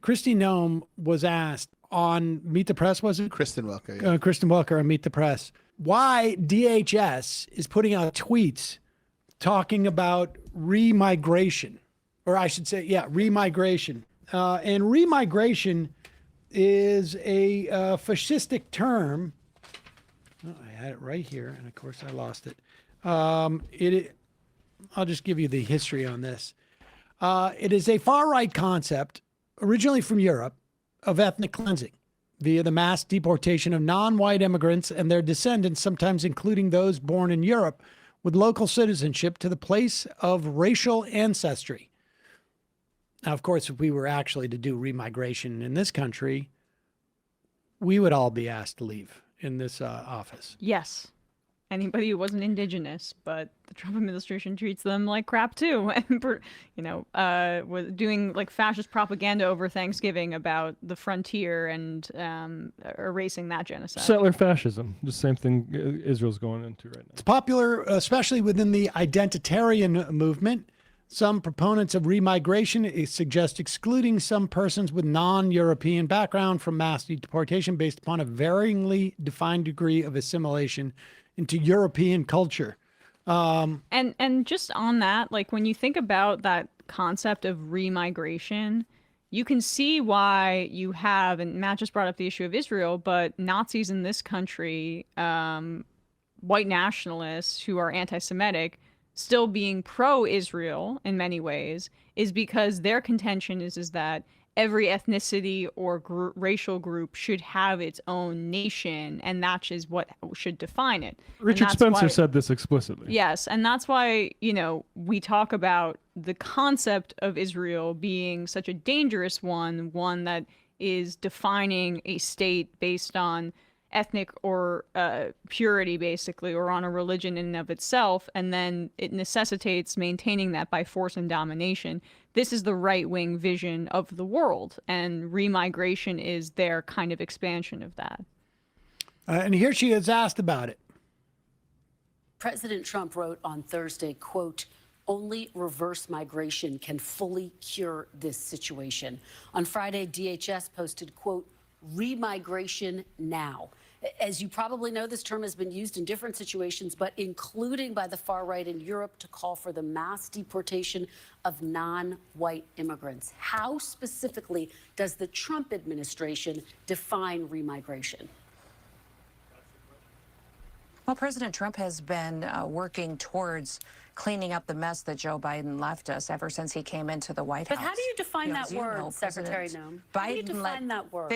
Kristi Noem was asked on Meet the Press, was it? Kristen Welker. Yeah. Kristen Welker on Meet the Press, why DHS is putting out tweets talking about remigration, or I should say, remigration. And remigration is a fascistic term. Oh, I had it right here, and of course I lost it. I'll just give you the history on this. It is a far-right concept, originally from Europe, of ethnic cleansing via the mass deportation of non-white immigrants and their descendants, sometimes including those born in Europe, with local citizenship to the place of racial ancestry. Now, of course, if we were actually to do remigration in this country, we would all be asked to leave in this office. Yes. Anybody who wasn't indigenous, but the Trump administration treats them like crap too. And, was doing like fascist propaganda over Thanksgiving about the frontier and erasing that genocide. Settler fascism, the same thing Israel's going into right now. It's popular, especially within the identitarian movement. Some proponents of remigration suggest excluding some persons with non-European background from mass deportation based upon a varyingly defined degree of assimilation into European culture. And just on that, like when you think about that concept of remigration, you can see why you have, and Matt just brought up the issue of Israel, but Nazis in this country, white nationalists who are anti-Semitic, still being pro-Israel in many ways, is because their contention is that every ethnicity or racial group should have its own nation, and that is what should define it. Richard Spencer said this explicitly. Yes, and that's why, we talk about the concept of Israel being such a dangerous one that is defining a state based on ethnic or purity, basically, or on a religion in and of itself, and then it necessitates maintaining that by force and domination. This is the right-wing vision of the world, and remigration is their kind of expansion of that. And here she is asked about it. President Trump wrote on Thursday, quote, "Only reverse migration can fully cure this situation." On Friday, DHS posted, quote, "Remigration now." As you probably know, this term has been used in different situations, but including by the far right in Europe to call for the mass deportation of non-white immigrants. How specifically does the Trump administration define remigration? Well, President Trump has been working towards cleaning up the mess that Joe Biden left us ever since he came into the White House. But how do you define that word, Secretary Noem? How do you define that word?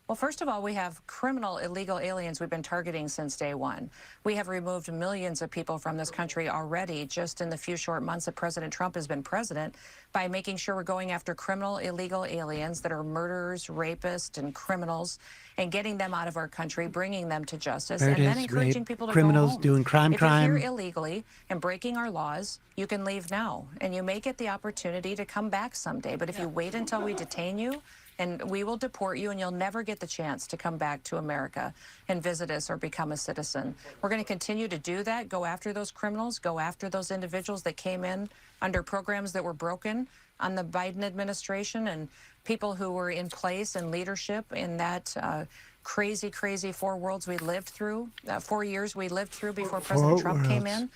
Well, first of all, we have criminal illegal aliens we've been targeting since day one. We have removed millions of people from this country already just in the few short months that President Trump has been president by making sure we're going after criminal illegal aliens that are murderers, rapists, and criminals and getting them out of our country, bringing them to justice, and then encouraging people to criminals go home. doing crime. If you're here illegally and breaking our laws, you can leave now, and you may get the opportunity to come back someday. But if you wait until we detain you, and we will deport you, and you'll never get the chance to come back to America and visit us or become a citizen. We're going to continue to do that, go after those criminals, go after those individuals that came in under programs that were broken on the Biden administration, and people who were in place and leadership in that crazy 4 worlds we lived through, 4 years we lived through before President Trump came in.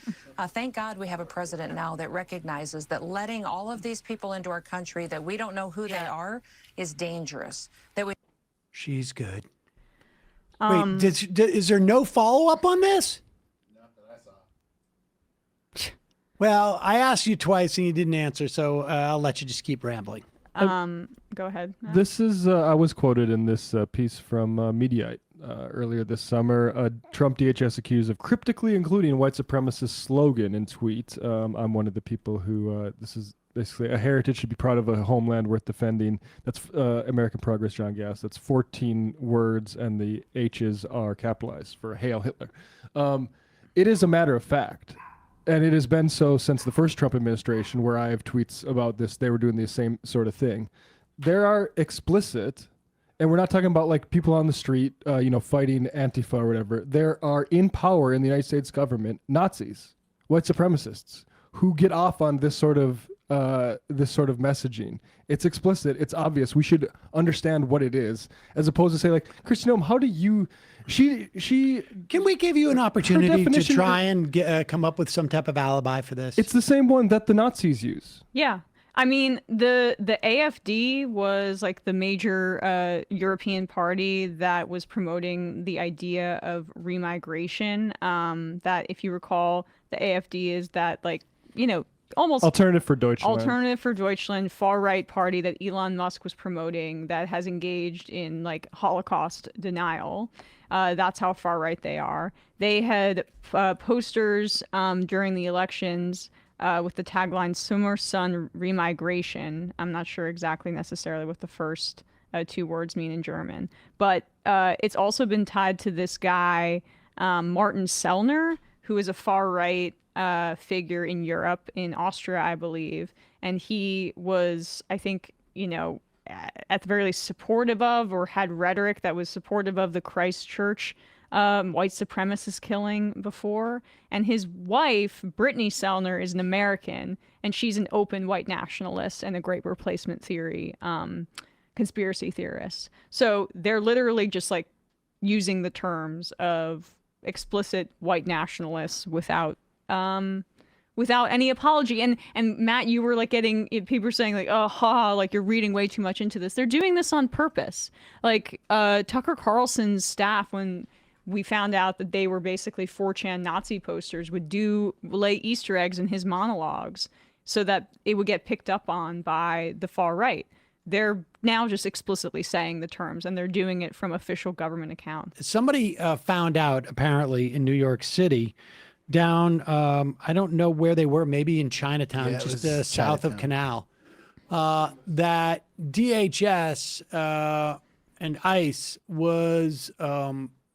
Thank God we have a president now that recognizes that letting all of these people into our country that we don't know who they are is dangerous. She's good. Wait, is there no follow-up on this? Not that I saw. Well, I asked you twice and you didn't answer, so I'll let you just keep rambling. Go ahead. This is, I was quoted in this piece from Mediaite earlier this summer. Trump DHS accused of cryptically including white supremacist slogan in tweet. I'm one of the people who, this is basically a heritage should be proud of a homeland worth defending. That's American Progress, John Gass. That's 14 words, and the H's are capitalized for Hail Hitler. It is a matter of fact. And it has been so since the first Trump administration, where I have tweets about this. They were doing the same sort of thing. There are explicit, and we're not talking about like people on the street, fighting Antifa or whatever. There are in power in the United States government Nazis, white supremacists, who get off on this sort of this sort of messaging. It's explicit. It's obvious. We should understand what it is, as opposed to say like, Christiane, how do you? She. Can we give you an opportunity to definition try and come up with some type of alibi for this? It's the same one that the Nazis use. Yeah. I mean, the AfD was like the major European party that was promoting the idea of remigration. That, if you recall, the AfD is that, like, you know, almost Alternative for Deutschland. Alternative for Deutschland, far right party that Elon Musk was promoting that has engaged in like Holocaust denial. That's how far right they are. They had posters during the elections with the tagline "Summer Sun Remigration." I'm not sure exactly necessarily what the first two words mean in German, but it's also been tied to this guy, Martin Sellner, who is a far right figure in Europe, in Austria, I believe. And he was, I think, you know, at the very least supportive of, or had rhetoric that was supportive of, the Christchurch white supremacist killing before. And his wife, Brittany Sellner, is an American, and she's an open white nationalist and a great replacement theory conspiracy theorist. So they're literally just like using the terms of explicit white nationalists without any apology. And Matt, you were like getting people were saying like, oh, like you're reading way too much into this. They're doing this on purpose. Like Tucker Carlson's staff, when we found out that they were basically 4chan Nazi posters, would lay Easter eggs in his monologues so that it would get picked up on by the far right. They're now just explicitly saying the terms, and they're doing it from official government accounts. Somebody found out, apparently, in New York City, down, I don't know where they were, maybe in Chinatown, Yeah, it just was south of Chinatown. Canal, that DHS and ICE was,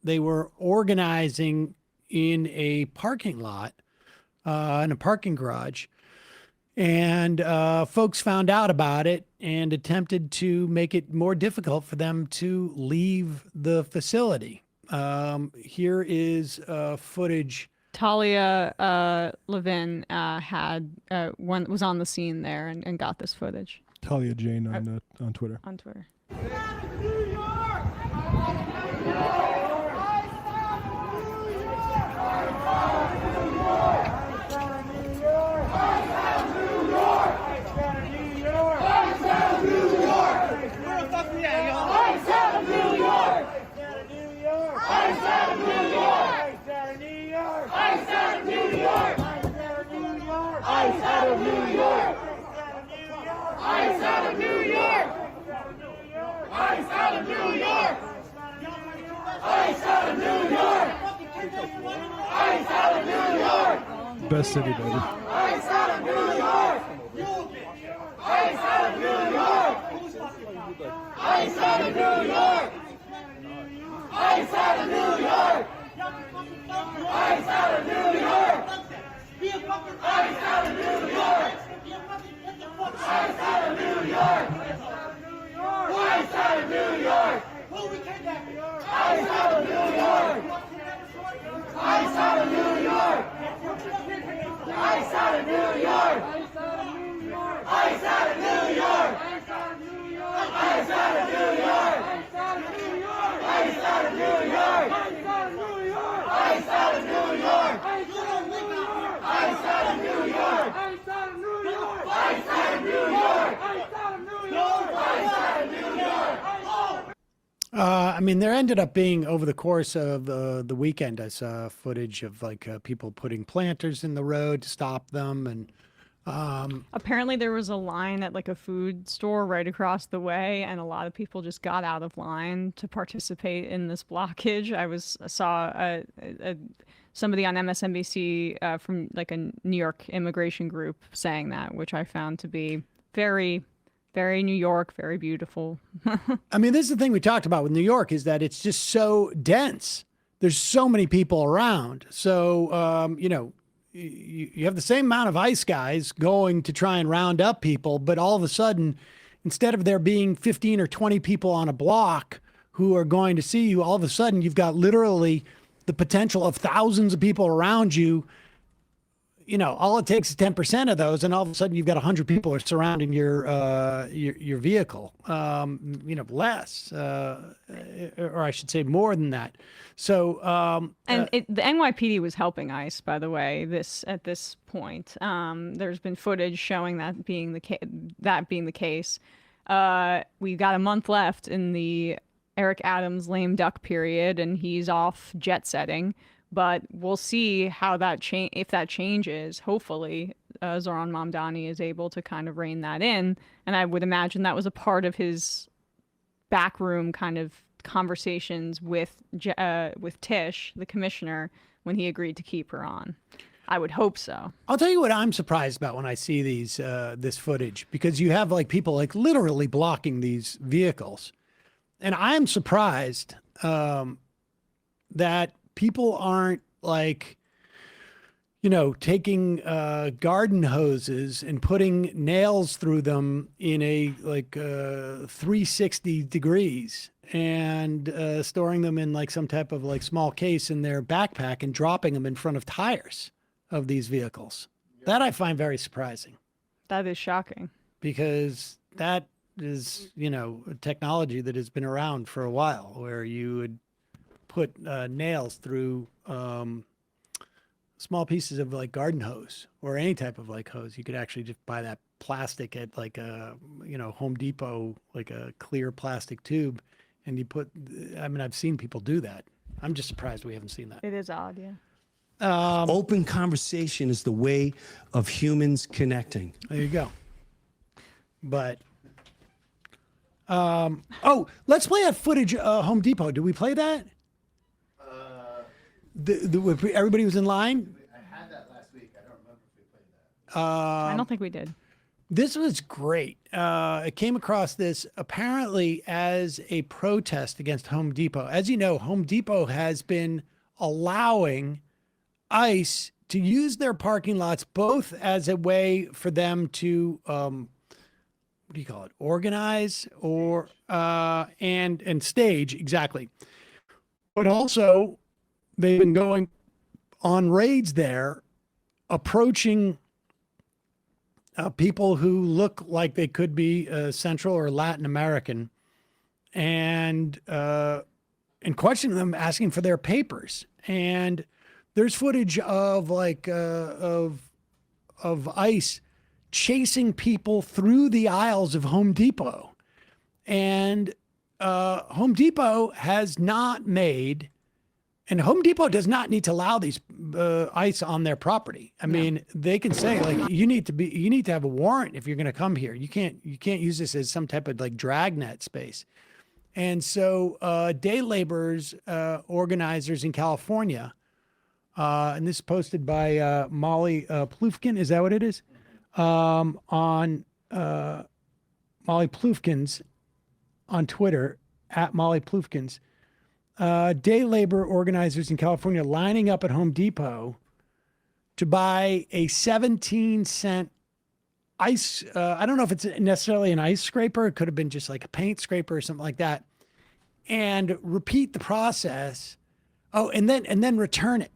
they were organizing in a parking lot, in a parking garage. And folks found out about it and attempted to make it more difficult for them to leave the facility. Here is footage. Talia Levin was on the scene there and got this footage Talia Jane on Twitter. on Twitter. Best city, baby. I mean, there ended up being, over the course of the weekend, I saw footage of like people putting planters in the road to stop them. And Apparently there was a line at like a food store right across the way, and a lot of people just got out of line to participate in this blockage. I saw somebody on MSNBC from like a New York immigration group saying that, which I found to be very, very New York, very beautiful. I mean, this is the thing we talked about with New York, is that it's just so dense. There's so many people around. So, you know, you have the same amount of ICE guys going to try and round up people, but all of a sudden, instead of there being 15 or 20 people on a block who are going to see you, all of a sudden you've got literally the potential of thousands of people around you, you know, all it takes is 10% of those, and all of a sudden you've got 100 people are surrounding your vehicle. You know, less, or I should say more than that. So, the NYPD was helping ICE, by the way. At this point, there's been footage showing that being the case. We got a month left in the Eric Adams lame duck period, and he's off jet setting. But we'll see how if that changes. Hopefully, Zoran Mamdani is able to kind of rein that in. And I would imagine that was a part of his backroom kind of conversations with Tish, the commissioner, when he agreed to keep her on. I would hope so. I'll tell you what I'm surprised about when I see this footage, because you have like people like literally blocking these vehicles. And I'm surprised that people aren't like, you know, taking garden hoses and putting nails through them in a 360 degrees and storing them in like some type of like small case in their backpack and dropping them in front of tires of these vehicles. That I find very surprising. That is shocking. Because that is, you know, a technology that has been around for a while, where you would put nails through small pieces of like garden hose or any type of like hose. You could actually just buy that plastic at like a, you know, Home Depot, like a clear plastic tube. And you put, I mean, I've seen people do that. I'm just surprised we haven't seen that. It is odd, yeah. Open conversation is the way of humans connecting. There you go. But, oh, let's play that footage, Home Depot. Did we play that? Everybody was in line? I had that last week. I don't remember if we played that. I don't think we did. This was great. I came across this apparently as a protest against Home Depot. As you know, Home Depot has been allowing ICE to use their parking lots both as a way for them to, what do you call it, organize or and stage, exactly. But also, they've been going on raids there, approaching people who look like they could be Central or Latin American, and questioning them, asking for their papers. And there's footage of like of ICE chasing people through the aisles of Home Depot, and Home Depot has not made. And Home Depot does not need to allow these ICE on their property. I mean, they can say like, you need to have a warrant if you're going to come here. You can't use this as some type of like dragnet space. And so day laborers, organizers in California, and this is posted by Molly Plufkin. Is that what it is? On Molly Plufkins on Twitter, at Molly Plufkins. Day labor organizers in California lining up at Home Depot to buy a 17-cent ice. I don't know if it's necessarily an ice scraper. It could have been just like a paint scraper or something like that, and repeat the process. Oh, and then return it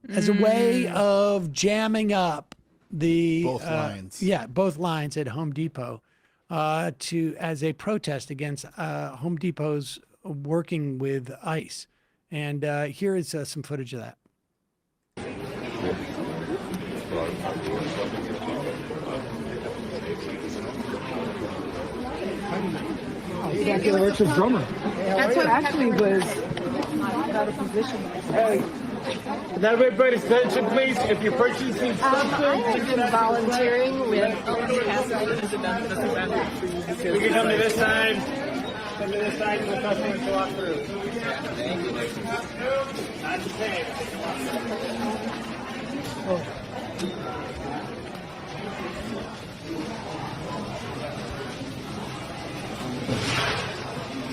as a way of jamming up the Both lines. Yeah, both lines at Home Depot as a protest against Home Depot's working with ICE. And here is some footage of that. That's what actually was out of position. Hey, can everybody's attention, please? If you're purchasing something, I have been volunteering with. you can come to this side. Come to this side for the customer to walk through. Not the same.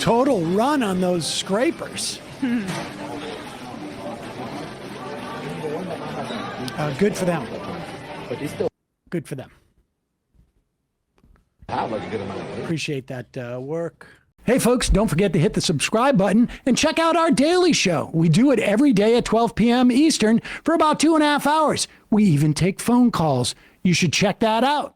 Total run on those scrapers. Good for them. But they still Good for them. have like a good amount of weight. Appreciate that work. Hey, folks, don't forget to hit the subscribe button and check out our daily show. We do it every day at 12 p.m. Eastern for about 2.5 hours. We even take phone calls. You should check that out.